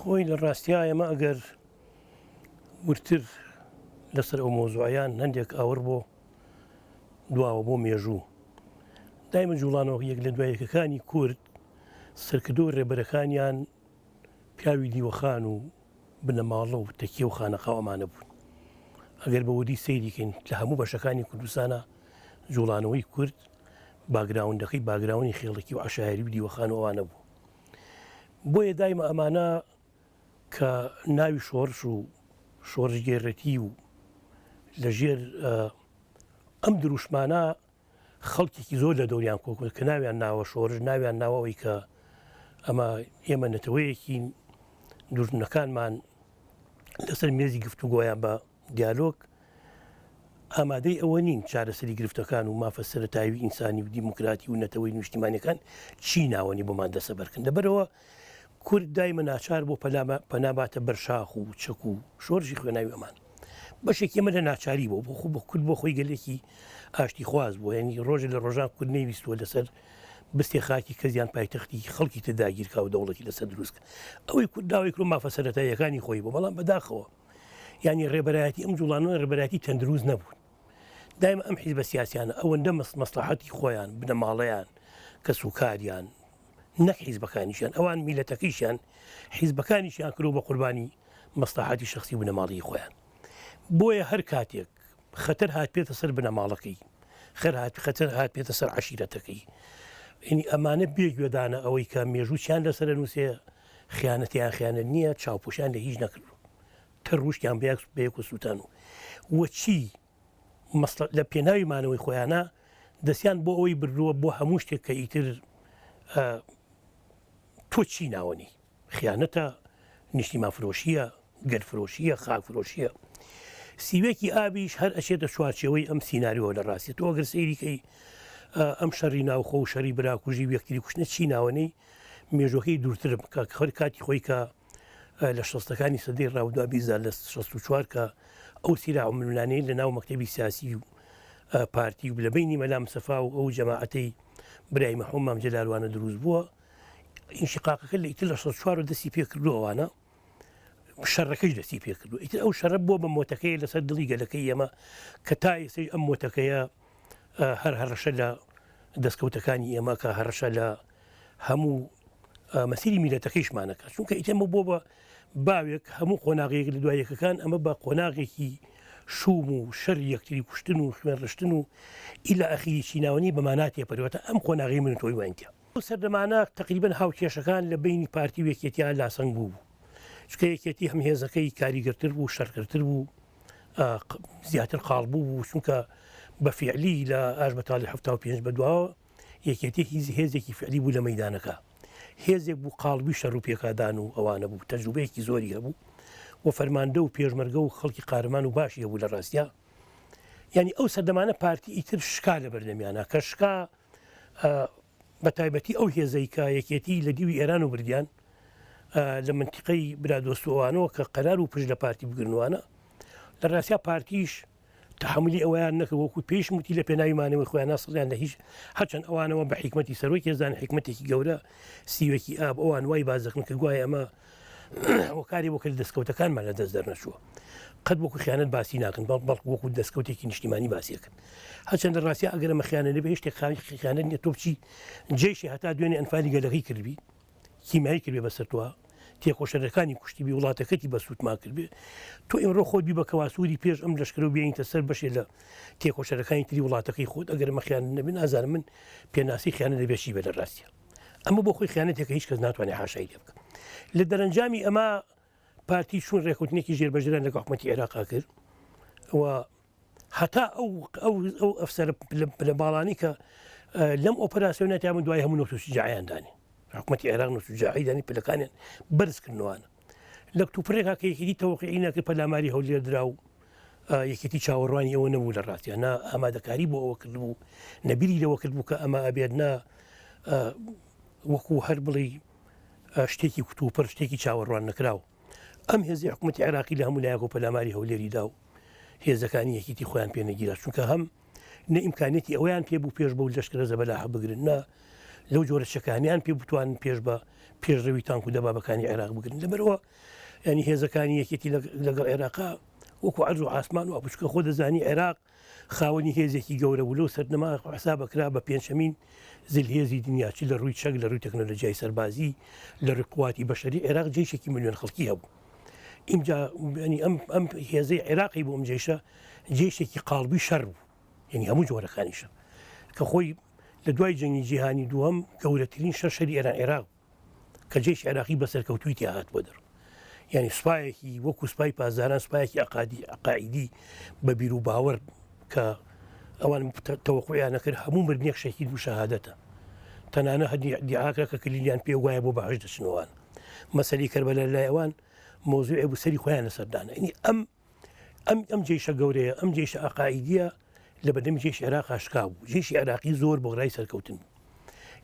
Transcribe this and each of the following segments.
خۆی لە ڕاستیە ئێمە ئەگەر ورتر لەسەر ئەو مۆزوعیان هەندێک ئاور بۆ دواوە بۆ مێژوو دایمە جوڵانەوە یەک لە دوایەکەکانی کورد سەرکردۆ ڕێبەرەکانیان پیاوی دیوەخان و بنەماڵە و تەکیە و خانەقاو ئەمانە بوون. ئەگەر بە وەدی سەیریکەین لە هەموو بەشەکانی کوردستانە جوڵانەوەی کورد باگراوندەکەی باگراونی خێڵکی و عشایری و دیوەخان و ئەوانە بوو. بۆیە دایمە ئەمانە کە ناوی شۆڕش و شۆڕژگێڕەتی و لەژێر ئەم دروشمانە خەڵکێکی زۆر لە دەوریان کۆکوت کە ناویان ناوە شۆڕژ ناویان ناوەوەی کە ئەمە ئێمە نەتەوەیەکی دوژمنەکانمان لەسەر مێزی گفتوگۆیان بە دیالۆگ ئامادەی ئەوە نین چارەسەری گرفتەکان و مافە سەرەتاوی ئینسانی و دیموکراتی و نەتەوەی نیشتیمانیەکان چی ناوەنی بۆمان دەسەبەرکن. لەبەرەوە کورد دایمە ناچار بۆ پەناباتە بەرشاخ و چەک و شۆڕژی خوێناوی ئەمان بەشێکی ئەمە لە ناچاری بۆ بۆ کورد بۆ خۆی گەلێکی ئاشتی خواز بوو ینی ڕۆژە لە ڕۆژان کورد نەیویستوە لەسەر بستێ خاکی کەزیان پایتەختی خەڵکی تداگیرکە و دەوڵەتی لەسەر دروستکە ئەوەی کورد داوای کرد مافە سەرەتاییەکانی خۆی بۆ بەڵام بەداخەوە ینی ڕێبەرایەتی ئەم جوڵانەوە ڕێبەرایەتی تەندروست نەبوون. دایمە ئەم حیزبە سیاسیانە ئەوەندە مەسلحەتی خۆیان بنەماڵەیان کە سوکاریان نەک حیزبەکانیشیان ئەوان میلەتەکەیشیان حیزبەکانیشیان کرۆ بە قوربانی مەسلحەتی شخصی و بنەماڵی خۆیان. بۆیە هەر کاتێک خەتەر هات پێێتە سەر بنەماڵەکەی خەتەر هات پێێتە سەر عشیرەتەکەی ینی ئەمانە بێگوێدانە ئەوەی کە مێژووچیان لەسەر نووسێ خیانەتیان خیانە نییە چاوپۆشیان لە هیچ نەکردو تە ڕوشتیان بەیەک و سووتان و وەچی لە پێناویمانەوەی خۆیانە دەستیان بۆ ئەوەی بردووە بۆ هەموو شتێک کە ئیتر تۆ چی ناوەنی خیانەتە نیشتیمان فرۆشیە گەرفرۆشیە خاکفرۆشیە سیوێکی ئابیش هەر ئەچێتە چوارچەوەی ئەم سینناریۆ لە ڕاستی تۆ ئەگەر سەیریکەی ئەم شەڕی ناوخۆ و شەڕی براکوژی و یەکتری کوشتنە چی ناوەنەی مێژۆکەی دوورترم کە خەر کاتی خۆی کە لە شەستەکانی سەدەی ڕاودوا بیزار لە 64 کە ئەو سیرا عمرانەی لە ناو مەکتەبی سیاسی و پارتی و لە بینی مەلام سەفا و ئەو جەماعەتەی برای مەحموود مام جەلاروانە دروست بووە ئینشقاقەکە لە ئیتر لە 64 دەستی پێ کردووەوانە شەڕەکەی دەستی پێ کردو ئیتر ئەو شەڕە بۆ بە مۆتەکەی لەسەر دڵی گەلەکەی ئێمە کە تا ئێسەی ئەم مۆتەکەیە هەر هەڕەشە لە دەستکەوتەکانی ئێمە کە هەڕەشە لە هەموو مەسیری میلەتەکەیشمانەکە چونکە ئیتەمە بۆ بە باوێک هەموو قۆناغەیەک لە دوایەکەکان ئەمە بە قۆناغێکی شوم و شەر یەکتری کوشتن و خوێنڕشتن و ئیلا ئەخیری چیناوەنی بەماناتێ پەروەتە ئەم قۆناغی من تۆی وانتە سەردەمانە تقریبن هاوکێشەکان لە بینی پارتی و یەکێتیان لاسەنگ بوو چکە یەکێتی هەم هێزەکەی کاریگەرتر بوو شەرکردتر بوو زیاتر قاڵ بوو چونکە بە فعلی لە ئاش بەتاڵی 75 بەدواوە یەکێتی هێزێکی فعلی بوو لە مەیدانەکە هێزێک بوو قاڵبی شەڕ و پێکدان و ئەوانە بوو تەجروبەیەکی زۆری هەبوو و فەرماندە و پێشمەرگە و خەڵکی قارەمان و باشی هەبوو لە ڕاستیا ینی ئەو سەردەمانە پارتی ئیتر شکا لە بەردەمیانە کە شکا بە تایبەتی ئەو هێزەی کە یەکێتی لە دیوی ئێران و بردیان لە منتیقەی برادۆستوانەوە کە قەرار و پشت لە پارتی بگرنوانە لە ڕاستیا پارتیش تحملی ئەویان نەکرد وەکو پێش وتی لە پێناویمانەوەی خۆیان ناسڵیان لە هیچ هەرچەند ئەوانەوە بە حیکمەتی سەرۆی کێزان حیکمەتێکی گەورە سیوێکی ئاب ئەوان وای بازەکن کە گوایە ئەمە وەکاری بۆ کرد دەستکەوتەکانمان لە دەست دەرنەچووە قەت وەکو خیانەت باسی ناکەن بەڵ وەکو دەستکەوتێکی نیشتیمانی باسیەکەن هەرچەند لە ڕاستیا ئەگەر ئەمە خیانەت بێ شتێک خیانەت نیە تۆ بچی جێشی هەتا دوێنێ ئەنفالی گەلەکەی کردبی کیمایی کردبێ بەسەر تووە تێکۆشەرەکانی کوشتیبی وڵاتەکەتی بە سوودما کردبێ تۆ ئێمڕۆ خۆتبی بە کەواسووری پێش ئەم لەشکرە و بێنیتە سەر بەشێ لە تێکۆشەرەکانی تری وڵاتەکەی خۆت ئەگەر مەخیان نەبێ نازانم من پێناسی خیانە دەبێشی بە لە ڕاستیە ئەمە بۆ خۆی خیانەتێکە هیچ کەس ناتوانێت حاشای لێ بکە لە دەرەنجامی ئەمە پارتی چوون ڕێکوتنێکی ژێربەژێران لەگەڵ حکومەتی عێراقا کرد و هەتا ئەو ئەفسەرە لە باڵانی کە لەم ئۆپەراسیۆن نەتیان دوای هەموو نۆتە شجاعیان دانی حکومەتی عێراق نۆتە شجاعی دانی پلەکانیان بەرزکردنەوەوانە لە تووپڕێکا کە یەکێتی تەوەقیعی نەکرد پەلاماری هەولێر درا و یەکێتی چاوەڕوانی ئەوە نەبوو لە ڕاستیە نا ئامادەکاری بۆ ئەوە کرد بوو نەبیری لەوە کرد بوو کە ئەمە ئەبێت نا وەکو هەر بڵی شتێکی کوتوپەر شتێکی چاوەڕوان نەکراوە ئەم هێزی حکومەتی عێراقی لە هەموو لایەک و پەلاماری هەولێریدا و هێزەکانی یەکێتی خۆیان پێ نەگیرا چونکە هەم نە ئیمکانێتی ئەویان پێ بوو پێش بە و لەشکرە زەبەلاح بگرن نا لەو جۆرە شەکانیان پێ بتوان پێش بە پێشڕەوی تانک و دەبابەکانی عێراق بگرن لەبەرەوە ینی هێزەکانی یەکێتی لەگەڵ عێراقا وەکو عەرز و ئاسمان و بچکە خۆ دەزانی عێراق خاوەنی هێزێکی گەورە بوو لەو سەرنەما حسابەکرا بە پێنجەمین زلهێزی دنیاچی لە ڕووی چەک لە ڕووی تەکنۆلۆژیای سەربازی لە ڕووی قواتی بەشەری عێراق جێشێکی ملیۆن خەڵکی هەبوو ئینجا ئەم هێزەی عێراقی بۆ ئەم جێشە جێشێکی قاڵبی شەڕ بوو ینی هەموو جۆرەکانیشە کە خۆی لە دوای جەنگی جیهانی دووەم گەورەترین شەری ئێران عێراق کە جێش عێراقی بەسەرکەوتووی تیاهات بۆ دەڕ ینی سوپایەکی وەکو سوپای پازاران سوپایەکی عقائیدی بە بیر و باوەڕ کە ئەوان تەوەقعیان نەکرد هەموو مردنێک شەهید و شەهادەتە تەنانە هەدی دیعاکە کە کلیلیان پێ وایە بۆ بەهەشت دەچنەوەوان مەسەلی کەربەلا لای ئەوان مۆزوعێ بوو سەری خۆیان لەسەردانە ینی ئەم جێشە گەورەیە ئەم جێشە عقائیدیە لە بەدەمی جێش عێراق ئاشکا بوو جێشی عێراقی زۆر بۆ ڕای سەرکەوتن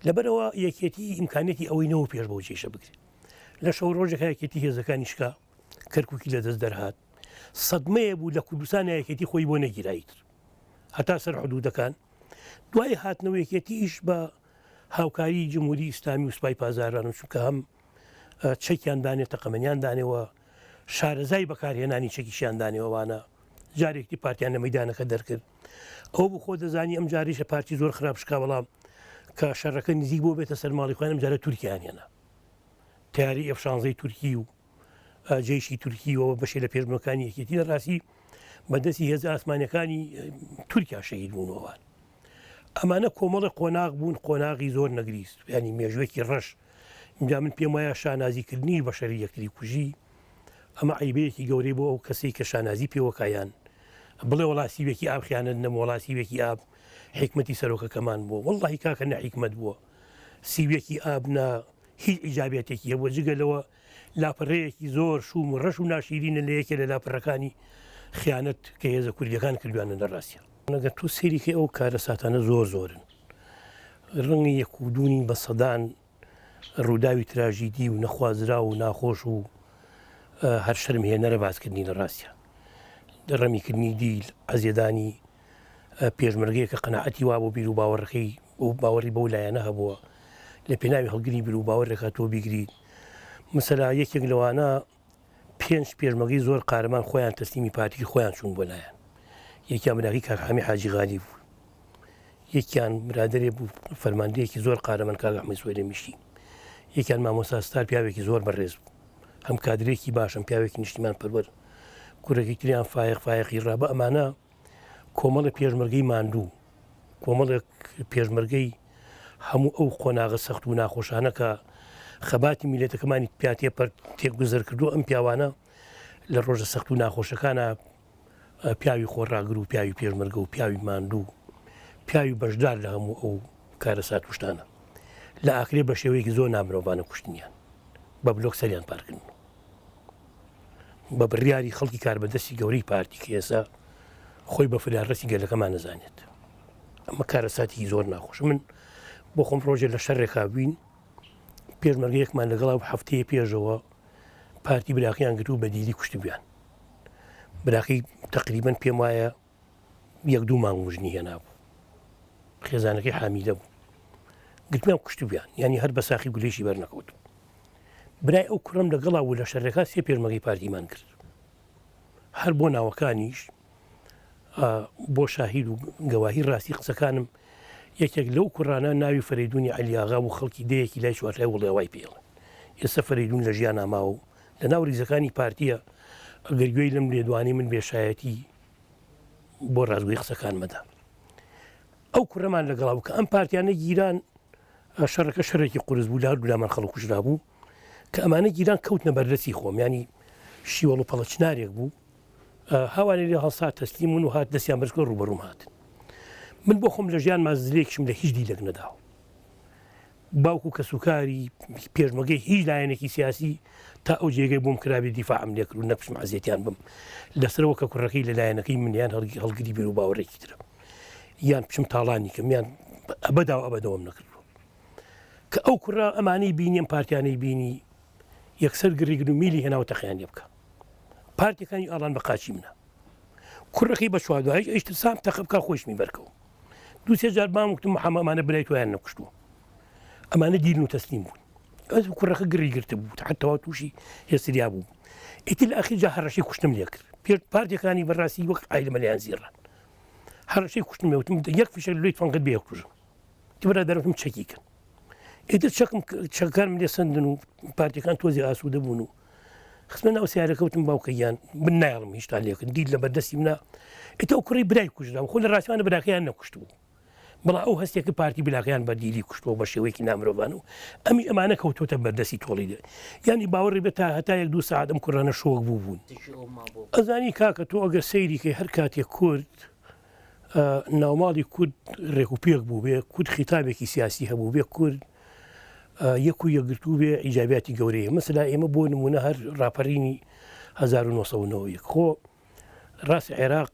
لەبەرەوە یەکێتی ئیمکانێتی ئەوەی نەوە پێش بەو جێشە بگرێت لە شەو ڕۆژێکە یەکێتی هێزەکانی شکا کەرکووکی لە دەست دەرهات سەدمەیە بوو لە کوردستان یەکێتی خۆی بۆ نەگیرایتر هەتا سەر حدودەکان دوای هاتنەوەیەکێتیش بە هاوکاری جمهوری ئیسلامی و سوپای پازاران و چونکە هەم چەکیان دانێت تەقەمەنیان دانێەوە شارەزای بەکارهێنانی چەکیشیان دانێەوەوانە جارێکی پارتیان لە مەیدانەکە دەرکرد ئەو بۆ خۆ دەزانی ئەم جاریشە پارتی زۆر خراپ شکا بەڵام کە شەڕەکە نزیک بۆ بێتە سەر ماڵی خۆیان جارە تورکیانێنە تیاری ئەفشانزەی تورکی و جێشی تورکیەوە بەشێ لە پێشبنەکانی یەکێتی لە ڕاستی بەدەستی هێز ئاسمانەکانی تورکیا شەهید بوونەوەوان ئەمانە کۆمەڵە قۆناغ بوون قۆناغی زۆر نەگریست ینی مێژوێکی ڕەش اینجا من پێم وایە شانازیکردنی بەشەری یەکتری کوژی ئەمە عیبەیەکی گەورەی بۆ ئەو کەسی کە شانازی پێوەکایان بڵێ وڵاسیوێکی ئاب خیانەت نەم وڵاسیوێکی ئاب حکمەتی سەرۆکەکەمان بووە وەڵڵاهی کاکە نەحیکمەت بووە سیوێکی ئابنا هیچ ئیجابێتێکی هەبووە جگەلەوە لاپەڕەیەکی زۆر شوم و ڕەش و ناشیرینە لە یەکێ لە لاپەڕەکانی خیانەت کە هێزە کوردیەکان کردوانە لە ڕاستیە ئەگەر تو سێریکە ئەو کارە ساتانە زۆر زۆرن ڕەنگی یەکودونی بە سەدان ڕووداوی تراژیدی و نەخوازرا و ناخۆش و هەر شەرم هێنەرە باسکردنی لە ڕاستیە ڕەمیکردنی دیل ئەزیێدانی پێشمەرگەیە کە قەناعەتی وا بۆ بیر و باوەڕەکەی و باوەڕی بەو لایەنە هەبووە لە پێناوی هەڵگری بیر و باوەڕێکە تۆ بیگریت مەسەلا یەکێک لەوانە 5 پێشمەرگەی زۆر قارەمان خۆیان تەسلیمی پارتی خۆیان چوون بۆ لایەن یەکیان براقی کاکحامی حاجی غالی بوو یەکیان برادێ بوو فەرماندەیەکی زۆر قارەمان کاک ئەحمەد سوێرە میشتی یەکیان مامۆستا ستار پیاوێکی زۆر بەڕێز بوو هەم کادرێکی باشم پیاوێکی نیشتیمان پەروەر کوڕێکی تریان فایقی ڕابە ئەمانە کۆمەڵە پێشمەرگەی ماندوو کۆمەڵە پێشمەرگەی هەموو ئەو قۆناغە سەخت و ناخۆشانەکە خەباتی میلەتەکەمانی پیاتێ پەر تێکگوزەر کردو ئەم پیاوانە لە ڕۆژە سەخت و ناخۆشەکانە پیاوی خۆڕاگر و پیاوی پێشمەرگە و پیاوی ماندوو پیاوی بەشدار لە هەموو ئەو کارە ساتوشتانە لە ئاخرێ بە شێوەیەکی زۆر نامرۆڤانە کوشتنیان بە بلۆک سەریان پارکردن بە بڕیاری خەڵکی کاربەدەستی گەورەی پارتی کە ئێستا خۆی بە فلارڕەتی گەلەکەمان نەزانێت ئەمە کارە ساتی زۆر ناخۆش من بۆ خۆم ڕۆژێ لە شەڕێکا بووین پێشمەرگەیەکمان لەگەڵا هەفتەیە پێشەوە پارتی براقییان گرت و بە دیلی کوشتبیان براقی تقریبان پێم وایە 1-2 مانگ وژنی هێنابوو خێزانەکەی حامیدە بوو گرتمیان کوشتبیان ینی هەر بە ساخی گولێشی بەرنەکەوت برای ئەو کوڕم لەگەڵا و لە شەرەکە 3 پێشمەرگەی پارتیمان کرد هەر بۆ ناوەکانیش بۆ شاهید و گەواهی ڕاستی قسەکانم یەکێک لەو کوڕانە ناوی فەریدونی عەلیاغا و خەڵکی دەیەکی لای چوارتای وڵێ وای پێڵێن ئێستا فەریدون لە ژیان ناماوە و لە ناو ریزەکانی پارتیە ئەگەرگوێی لەم لێدوانی من بێشایەتی بۆ ڕازگوی قسەکان مەدا ئەو کوڕەمان لەگەڵاو کە ئەم پارتیانە گیران شەڕەکە شەرێکی قورس بوو لە هەردوولامان خەڵک کوژرا بوو کە ئەمانە گیران کەوتنە بەردەستی خۆم ینی شیوەڵ و پەڵەچنارێک بوو هاوانێ لێ هەڵسات تەسلیم من و هات دەستیان بەرزکە ڕوبەڕووم هاتن من بۆ خۆم لە ژیان مازلێکشم لە هیچ دیلێک نەداوە باوکو کە سوکاری پێشمەرگەی هیچ لایەنێکی سیاسی تا ئەو جێگەی بووم کرابێ دیفاعم لێ کرد و نەپشم عەزیەتیان بم لەسەرەوە کە کوڕەکەی لە لایەنەکەی منیان هەڵگری بیر و باوەڕێکی ترە یان پشم تاڵانی کەم یان ئەبەدا و ئەبەدەوەم نەکردووە کە ئەو کوڕە ئەمانەی بینیم پارتیانەی بینی یەکسەر گریگر و میلی هێناوە تەقییان لێ بکە پارتیەکانی ئاڵان بە قاچی منە کوڕەکەی بە چوادوای ئەیشتر سام تەقە بکە خۆشمی بەرکەوە 2-3 جار بام وتم محەممەمانە برای تۆیان نەکوشتووە ئەمانە دیرن و تەسلیم بوون ئەس کوڕەکە گڕی گرتە بوو حتەوا تووشی هێستریا بوو ئیتی لە ئەخیر جا هەڕەشەی کوشتم لێ کرد پێ پارتیەکانی بەڕاستی وەک ئایلمەلیان زیێڕان هەڕەشەی کوشتمەوتم یەک فیشەر لێت فەنگت بێ کوژم تیبرا دەرەوتم چەکیکەن ئیتر چەکانم لێ سندن و پارتیەکان تۆزی ئاسوودە بوون و خستمە ناو سیارەکەوتم باوکەیان من نایڵم هیچتا لێکن دیت لە بەردەستی منە ئێتە ئەو کوڕی برای کوژرا و خۆ لە ڕاستیانە براکەیان نەکوشت بوو بەڵا ئەو هەستێکە پارتی بلاکەیان بەردیلی کوشتەوە بە شێوەیەکی نامرۆڤان و ئەمی ئەمانە کەوتۆتە بەردەستی تۆڵی دێ ینی باوەڕی بێت تا هەتا 1-2 ساعت ئەم کوڕانە شۆک بوو بوون ئەزانی کاکە تۆ ئەگەر سەیریکەی هەر کاتێک کورد ناوماڵی کورد ڕێکوپێک بوو بێ کورد خیتابێکی سیاسی هەبوو بێ کورد یەک و یەکگرتوو بێ ئیجابیاتی گەورەیە مەسلا ئێمە بۆ نمونە هەر ڕاپەرینی 1990 خۆ ڕاستی عێراق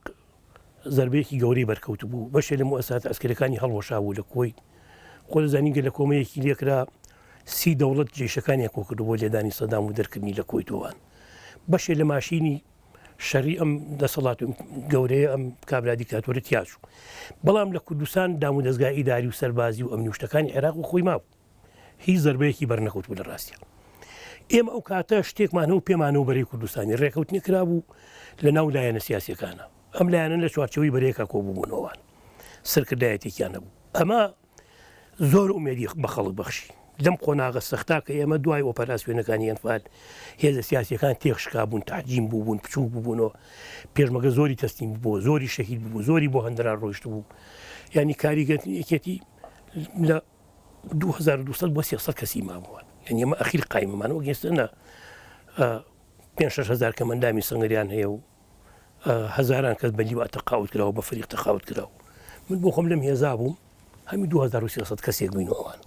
زربەیەکی گەورەی بەرکەوت بوو بەشێ لە مؤسسات ئەسکەرەکانی هەڵوەشا بوو لە کۆی خۆ دەزانین گە لە کۆمەیەکی لێکرا 30 دەوڵەت جێشەکانیان کۆکرد بۆ لێدانی سەدام و دەرکردنی لە کۆی تۆوان بەشێ لە ماشینی شەڕی ئەم دەسەڵات گەورەیە ئەم کابرا دیکتاتۆرە تیاچوو بەڵام لە کوردستان دام و دەستگای ئیداری و سەربازی و ئەمنی شتەکانی عێراق و خۆی مابوو هیچ زربەیەکی بەرنەکەوت بوو لە ڕاستیە ئێمە ئەو کاتە شتێکمانەوە پێمانەوە بەرەی کوردستانی ڕێکەوتنی کرابوو لە ناو لایەنە سیاسیەکانە ئەم لایەنە لە چوارچەوەی بەرەیەکە کۆبووبوونەوەوان سەرکردایەتێکیانە بوو ئەمە زۆر ئومێدی بە خەڵک بەخشی لەم قۆناغە سەختا کە ئێمە دوای ئۆپەراسیۆنەکانی ئەنفال هێزە سیاسیەکان تێخشکا بوون تاجیم بوون بچوو بوونەوە پێشمەگە زۆری تەستیم بوو زۆری شەهید بوو زۆری بۆ هەندران ڕۆیشت بوو ینی کاریگەرێکێتی لە 2200 بۆ 300 کەسی مابووان یعنی ئەمە ئەخیر قایمەمانەوە گەستنە 5-6 کەمەندامی سەنگەریان هەیە و هەزاران کەس بەلی وە تەقاوت کراوە بە فریق تەقاوت کراوە من بۆ خۆم لەم هێزا بووم هەمی 2300 کەسێک بووینەوەوان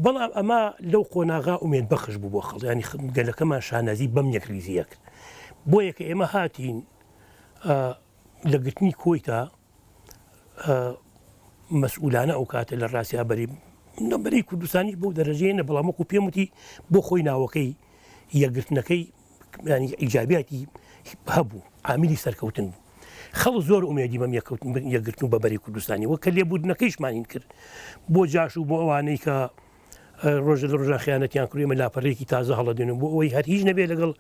بەڵام ئەمە لەو قۆناغا ئومێد بەخش بوو بۆ خەڵ ینی گەلەکەمان شانازی بەم یەکریزیەک بۆیە کە ئێمە هاتین لە گرتنی کۆیتا مەسئولانە ئەو کاتە لە ڕاستیا بەری کوردستانی بۆ دەرەجەیە بەڵام وەکو پێم وتی بۆ خۆی ناوەکەی یەکگرتنەکەی ینی ئیجابیاتی هەبوو عامیلی سەرکەوتن بوو خەڵ زۆر ئومێدی بەم یەکگرتن و بەبەری کوردستانی وە کە لێبوودنەکەیشمانین کرد بۆ جاش و بۆ ئەوانەی کە ڕۆژە لە ڕۆژان خیانەتیان کڕێمە لاپەڕێکی تازە هەڵەدێنن بۆ ئەوەی هەر هیچ نەبێت لەگەڵ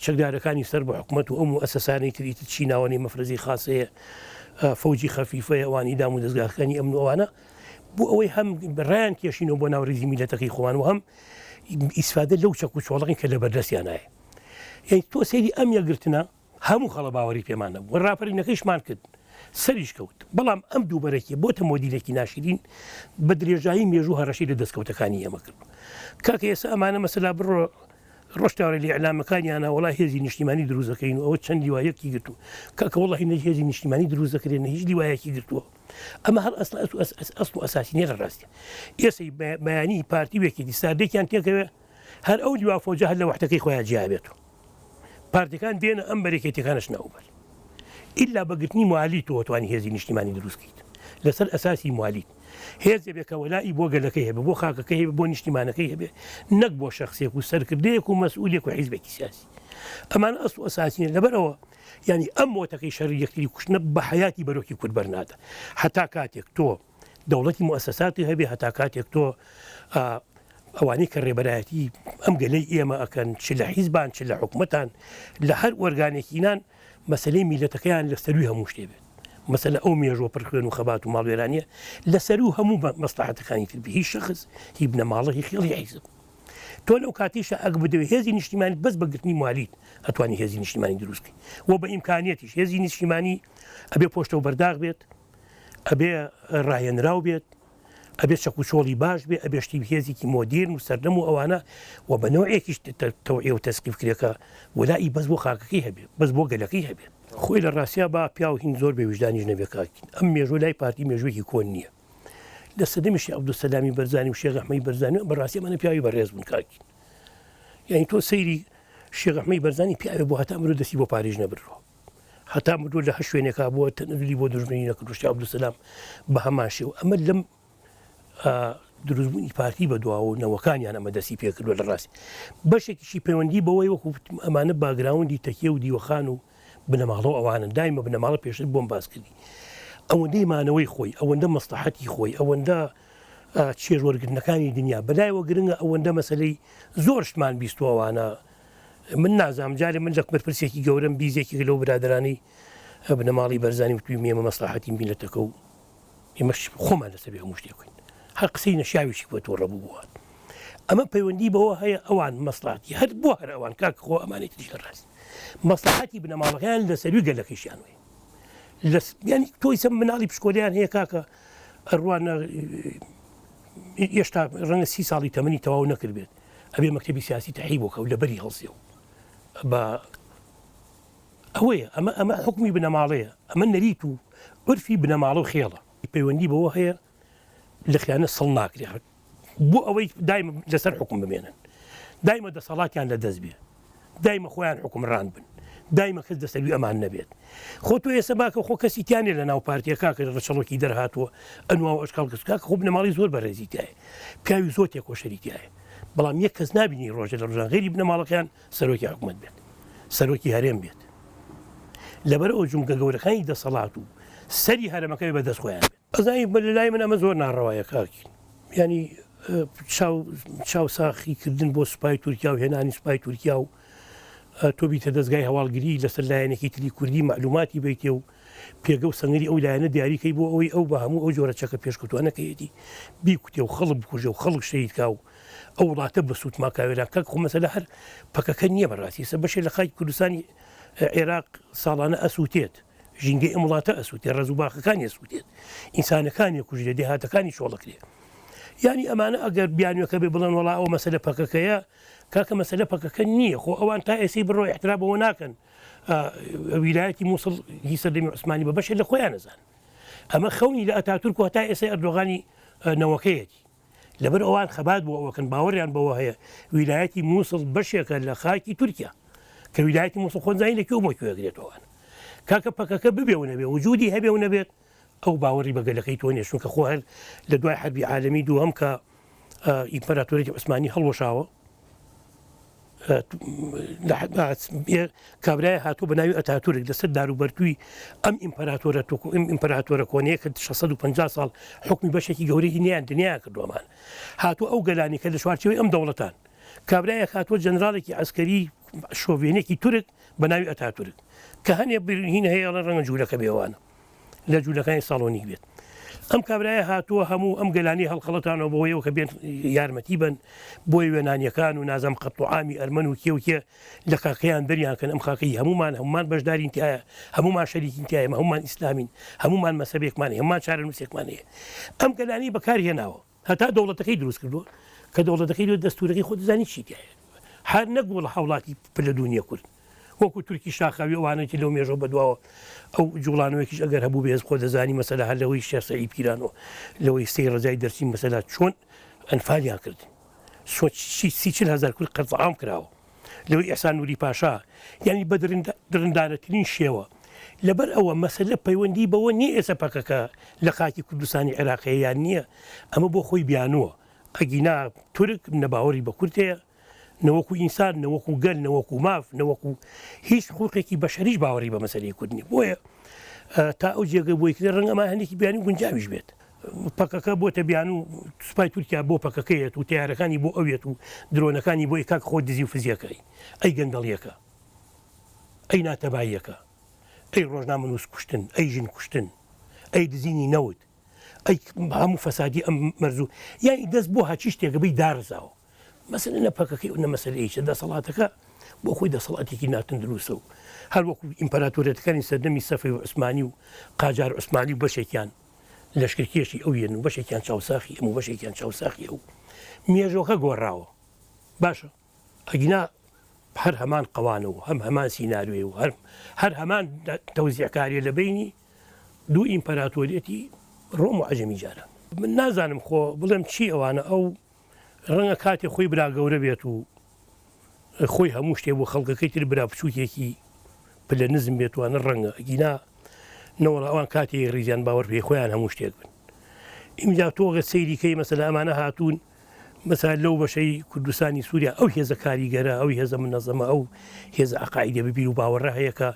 چەکدارەکانی سەر بە حکوومەت و ئەم و ئەسەسانەی تریت چی ناوەنی مەفرەزی خاصەیە فەوجی خەفیفەیە ئەوانی دام و دەستگاکانی ئەمن ئەوانە بۆ ئەوەی هەم ڕیان کێشینەوە بۆ ناو ڕێزی میلەتەکەی خۆوان و هەم ئیسفادە لەو چەک و چۆڵەقی کە لە بەردەستیانایە یعنی تۆ سەیری ئەم یەکگرتنە هەموو خەڵە باوەڕی پێمانە بوو ڕاپەرینەکەیشمان کرد سەریش کەوت بەڵام ئەم دووبەرەکی بۆتە مۆدیلێکی ناشرین بە درێژایی مێژوو هەڕەشی لە دەستکەوتەکانی ئێمە کرد کاکە ئێستا ئەمانە مەسەلا بڕۆ ڕۆشتاوەڕێ لە ئەعلامەکانیانە وڵای هێزی نیشتیمانی دروستەکەین و ئەوە چەند لیوایەکی گرتو کاکە وڵی نە هێزی نیشتیمانی دروست دەکرێنە هیچ لیوایەکی گرتووە ئەمە هەر ئەسڵ و ئەساسینێ لە ڕاستە ئێسەی بەیانی پارتی وێکێتی ساردێکیان تێکەوێ هەر ئەو لیوا فۆجە هەر لە وەحدەکەی خۆیان جیابێتەوە پارتەکان دێنە ئەم بەرەکێتەکانش ناوبەر ئللا بەگرتنی موالی تۆ توانی هێزی نیشتیمانی دروستکەیت لەسەر ئەساسی موالیت هێزێ بێکە وەلای بۆ گەلەکەی هەبێ بۆ خاکەکەی هەبێ بۆ نیشتیمانەکەی هەبێ نەک بۆ شخصێک و سەرکردەیەک و مەسئولێک و حیزبێکی سیاسی ئەمانە ئەسڵ و ئەساسینە لەبەرەوە ینی ئەم مۆتەکەی شەڕی یەکتری کوشتنە بە حیاتی بەرۆکی کورد بەرناتە هەتا کاتێک تۆ دەوڵەتی مؤسساتی هەبێ هەتا کاتێک تۆ ئەوانەی کە ڕێبەرایەتی ئەم گەلەی ئێمە ئەکەن چ لە حیزبان چ لە حکوومەتان لە هەر وەرگانێکینان مەسلەی میلەتەکەیان لە سەروی هەموو شتێ بێت مەسەلە ئەو مێژۆ پڕخوێن و خەبات و ماڵوێرانیە لە سەرو هەموو مەسلحەتەکانی تربی هیچ شخص هی بنەماڵی خێڵی حیزب تۆ لەو کاتیشە ئەگ بدەوێت هێزی نیشتیمانی بەس بەگرتنی موالیت ئەتوانی هێزی نیشتیمانی دروستکەی وە بە ئیمکانیەتیش هێزی نیشتیمانی ئەبێ پۆشتە و بەرداغ بێت ئەبێ ڕاهێنراو بێت ئەبێ چەک و چۆڵی باش بێ ئەبێشتی هێزێکی مۆدیرن و سەردەم و ئەوانە و بەنەوەیەکیش تەوعیە و تەسقیفکرێکە وەلای بەس بۆ خاکەکەی هەبێت بەس بۆ گەلەکەی هەبێت خۆی لە ڕاستیا با پیا و هین زۆر بێ وجدانیش نەبێ کاکین ئەم مێژوە لای پارتی مێژوێکی کۆن نییە لە سەدەمیشی عەبدولسەلامی بەرزانی و شێخ ئەحمەدی بەرزانی بەڕاستی ئەمانە پیاوی بەڕێز بوون کاکین یعنی تۆ سەیری شێخ ئەحمەدی بەرزانی پیاوێ بۆ هەتا مرۆ دەستی بۆ پاریژ نەبڕەوە هەتا مرۆ لە هەر شوێنێکا بووە تەنەزولی بۆ دژمنی نەکرد شێخ عەبدولسەلام بە هەمان شێوە ئەمە لەم دروستبوونی پارتی بەدواوە نەوەکانیان ئەمە دەستی پێکردووە لە ڕاستی بەشێکیشی پەیوەندی بەوەی وەکو ئەمانە باگراوندی تەکیە و دیوەخان و بنەماڵەوە ئەوانن دایمە بنەماڵە پێشتر بۆم باس کردی ئەوەندەی مانەوەی خۆی ئەوەندە مەسلحەتی خۆی ئەوەندە چێژوەرگرتنەکانی دنیا بەلایەوە گرنگە ئەوەندە مەسلەی زۆر شتمان بیستوەوانە من نازام جارێ من لە بەرپرسێکی گەورم بیزێکی لەو برادرانی بنەماڵی بەرزانی وتوی مێمە مەسلحەتی میلەتەکە و ئێمەش خۆمان لەسەر بێ هەموو شتێکین هەر قسەی نەشاویشی بۆ تۆ ڕەبوو بووات ئەمە پەیوەندی بەوە هەیە ئەوان مەسلحەتی هەر بۆ هەر ئەوان کاک خۆ ئەمانێت تریش لە ڕاست مەسلحەتی بنەماڵەکەیان لەسەروی گەلەکەیشیان وێ ینی تۆی سم مناڵی پشکۆلیان هەیە کاکە ئەڕوانە هێشتا ڕەنگە 30 ساڵی تەمەنی تەواو نەکرد بێت ئەبێ مەکتەبی سیاسی تەحیب بۆکە و لەبەری هەڵسێ و بە ئەوەیە ئەمە حکمی بنەماڵەیە ئەمە نەریت و عرفی بنەماڵە و خێڵە پەیوەندی بەوە هەیە لە خیانە سڵ ناکرێت بۆ ئەوەی دایمە لەسەر حکم بمێنن دایمە دەسەڵاتیان لە دەست بێ دایمە خۆیان حکمڕان بن دایمە کەس دەسەروی ئەمان نەبێت خۆ تۆ ێستا باکە خۆ کەسیتیانێ لە ناو پارتیەکە کە ڕەچەڵکی دەرهاتووە ئەنوا و ئەشکال کەس کاکە خۆ بنەماڵی زۆر بەڕێزیتایە پیاوی زۆر تێکۆشەریتایە بەڵام یەک کەس نبینی ڕۆژە لە ڕۆژان غێری بنەماڵەکەیان سەرۆکی حکومەت بێت سەرۆکی هەرێم بێت لەبەر ئەو جونگە گەورەکانی دەسەڵات و سەری هەرەمەکەی بەدەست خۆیان بێت ئەزانی لە لای من ئەمە زۆر ناڕەوایە کاکین ینی چاو ساخیکردن بۆ سوپای تورکیا و هێنانی سوپای تورکیا و تۆ بیتە دەستگای هەواڵگیری لەسەر لایەنێکی تری کوردی معلوماتی بیتێ و پێگە و سەنگری ئەو لایەنە دیاریکەی بۆ ئەوەی ئەو بە هەموو ئەو جۆرە چەکە پێشکەوتوانەکەیەتی بیکوتێ و خەڵک بکوژە و خەڵک شەیدکا و ئەو وڵاتە بە سوودما کاوێرا کەک خۆ مەسەلە هەر پەکەکە نییە بەڕاستی سە بەشێ لە خاکی کوردستانی عێراق ساڵانە ئەسووتێت ژینگەی ئەم وڵاتە ئەسووتێت ڕێز و باخەکانی ئەسووتێت ئینسانەکانی کوژێ دێهاتەکانی شۆڵەکرێ ینی ئەمانە ئەگەر بیانوەکە بێ بڵێن وڵا ئەو مەسەلە پەکەکەیە کاکە مەسەلە پەکەکە نییە خۆ ئەوان تا ئێسی بڕۆ احترابەوە ناکەن ویلایەتی مووسڵ هی سەردەمی عوسمانی بە بەشێ لە خۆیان نەزان ئەمە خەونی لە ئەتاتورک و تا ئێستا ئەردۆغانی نەوەکەیەتی لەبەر ئەوان خەبات بۆ ئەوەکەن باوەڕیان بەوە هەیە ویلایەتی مووسڵ بەشێکە لە خاکی تورکیا کە ویلایەتی مووسڵ خۆنزانی لەکوێ بۆ کوێگرێتەوەوان کاکە پەکەکە ببێ و نەبێ وجودی هەبێ و نەبێت ئەو باوەڕی بەگەلەکەی تۆ نیە چونکە خۆ هەر لە دوای حربی عالەمی دووەم کە ئیمپەراتۆرێتی عوسمانی هەڵوەشاوە کابرای هاتوو بە ناوی ئەتاتورک لەسەر داروبەرتووی ئەم ئیمپەراتۆرە کۆنەیە کە 650 ساڵ حکمی بەشێکی گەورەی نیان دنیا کردومان هاتوو ئەو گەلانی کە لە شوارچەوەی ئەم دەوڵەتان کابرایەک هاتووە جەنراڵێکی عسکەری شۆڤێنێکی تورک بە ناوی ئەتاتورک کە هەنێ برهین هەیە لە ڕەنگە جوولەکە بێوانە لە جوولەکانی ساڵۆنی بێت ئەم کابرایە هاتووە هەموو ئەم گەلانی هەڵخەڵەتانەوە بۆیەوە کە بێن یارمەتی بن بۆی وێنانیەکان و نازەم قەتوعامی ئەرمەن و کێوکێ لە خاکەیان دەریانکەن ئەم خاکەی هەمومان بەشدارین تایە هەمومان شەریکین تایە هەمومان ئیسلامین هەمومان مەسەبێکمان هەمومان چارە نووسێکمان هەیە ئەم گەلانی بەکارهێناوە هەتا دەوڵەتەکەی دروست کردووە کە دەوڵەتەکەی دو دەستورەکەی خۆ دەزانی چی تایە هەر نەگوڵ هەوڵاتی پلە دنیا کورد وەکو تورکی شاخاوی ئەوانەی لەو مێژۆ بەدواوە ئەو جوڵانەوەیکیش ئەگەر هەبوو بێز خۆ دەزانی مەسەلا هەر لەوەی شێرسەی پیرانەوە لەوەی سەی ڕزای دەرچی مەسەلا چۆن ئەنفالیان کردن سیچل هزار کورد قەرزعام کراوە لەوەی ئەحسان نووری پاشا یعنی بە درندانەترین شێوە لەبەر ئەوە مەسەلە پەیوەندی بەوە نییە ئێستا پەکەکە لە خاکی کوردستانی عێراقییان نییە ئەمە بۆ خۆی بیانووە ئەگینا تورک نەباوەڕی بە کورتەیە نەوەکو ئینسان نەوەکو گەل نەوەکو ماف نەوەکو هیچ حقوقێکی بەشەریش باوەڕی بە مەسەلەی کوردنی بۆیە تا ئەو جێگە بۆی کرد ڕەنگە ئەمە هەندێکی بیانی گونجاویش بێت پەکەکە بۆتە بیان و سوپای تورکیا بۆ پەکەکەیەت و تیارەکانی بۆ ئەوێت و درۆنەکانی بۆی کاک خۆ دزی و فزیەکەی ئەی گەندەڵیەکە ئەی ناتەباییەکە ئەی ڕۆژنامەنووس کوشتن ئەی ژن کوشتن ئەی دزینی نەوت ئەی هەموو فەسادی ئەم مەرزوو یانی دەست بۆ هاچی شتێکە بەی دارزاوە مەسەلە نەپەکەکەی و نەمەسەلەیە دەسەڵاتەکە بۆ خۆی دەسەڵاتێکی ناتن دروستە و هەر وەکو ئیمپەراتۆرەتەکانی سەردەمی سەفەی و عوسمانی و قاجار عوسمانی و بەشێکیان لەشکرکێشی ئەویان و بەشێکیان چاوساخی ئەم و بەشێکیان چاوساخی ئەو مێژۆکە گۆڕاوە باشە ئەگینا هەر هەمان قەوانە و هەمان سیناروێ و هەر هەمان تەوزیعکاریە لە بینی دوو ئیمپەراتۆریەتی ڕۆم و عەجەمی جارە من نازانم خۆ بڵێم چی ئەوانە ئەو ڕەنگە کاتێک خۆی برا گەورە بێت و خۆی هەموو شتێ بۆ خەڵکەکەی تر برا بچووکێکی پلە نزم بێتوانە ڕەنگە ئەگینا نەوەڵ ئەوان کاتێک ڕیزیان باوەڕ پێ خۆیان هەموو شتێک بن ئیمجا تۆگە سەیریکەی مەسەلا ئەمانە هاتوون مەسا لەو بەشەی کوردستانی سووریا ئەو هێزە کاریگەرە ئەو هێزە منەزەمە ئەو هێزە عەقایدە ببیر و باوەڕە هەیە کە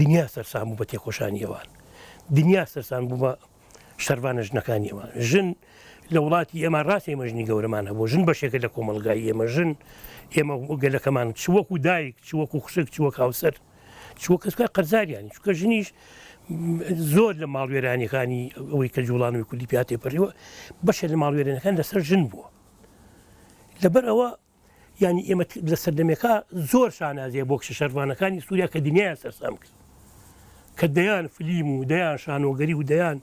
دنیا سەرسام بوو بە تێکۆشانی ئەوان دنیا سەرسان بوو بە شەروانە ژنەکانی ئەوان ژن لە وڵاتی ئێمە ڕاستی مەژنی گەورەمانە بۆ ژن بەشێکە لە کۆمەلگای ئێمە ژن ئێمە گەلەکەمان چوەکو دایک چوەکو خوشک چوەک هاوسەر چوە کەسکە قەرزاریانی چکە ژنیش زۆر لە ماڵوێرانەکانی ئەوەی کە جوڵانەوەی کولی پیاتێ پەڕیوە بەشە لە ماڵوێرانەکان لەسەر ژن بووە لەبەر ئەوە ینی ئێمە لە سەردەمێکا زۆر شانازیە بۆ کشە شەروانەکانی سووریا کە دنیایان سەرسام کرد کە دەیان فلیم و دەیان شانۆگەری و دەیان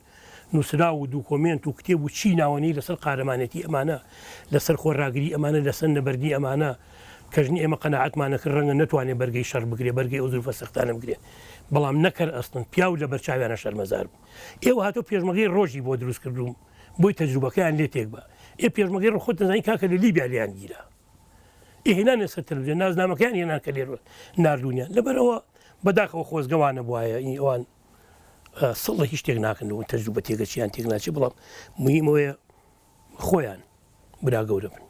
نووسرا و دوو کۆمنت و کتێب و چی ناوەنی لەسەر قارەمانەتی ئەمانە لەسەر خۆڕاگری ئەمانە لەسەر نەبەردی ئەمانە کەژنی ئێمە قەناعەتمانەکە ڕەنگە نتوانێت بەرگەی شەڕ بگرێ بەرگەی ئەو زولفە سەختانە بگرێ بەڵام نەکەر ئەستن پیا و لە بەرچاویانە شەرمەزار بوو ئێوە هاتۆ پێشمەگەی ڕۆژی بۆ دروست کردوم بۆی تەجروبەکەیان لێ تێک بە ئێ پێشمەگەی ڕخۆت دەزانی کاکە لە لیبیا لیان گیرە ئێهێنانە سەر تەلەڤیزیۆن نازنامەکەیان هێنان کە لێ ناردوونیان لەبەرەوە بەداخەوە خۆزگەوانە بواە ئەوان سڵ هیچ شتێک ناکەنەوە تەجروبە تێگەچیان تێک ناچێت بەڵام مهمەوەیە خۆیان برا گەورە بن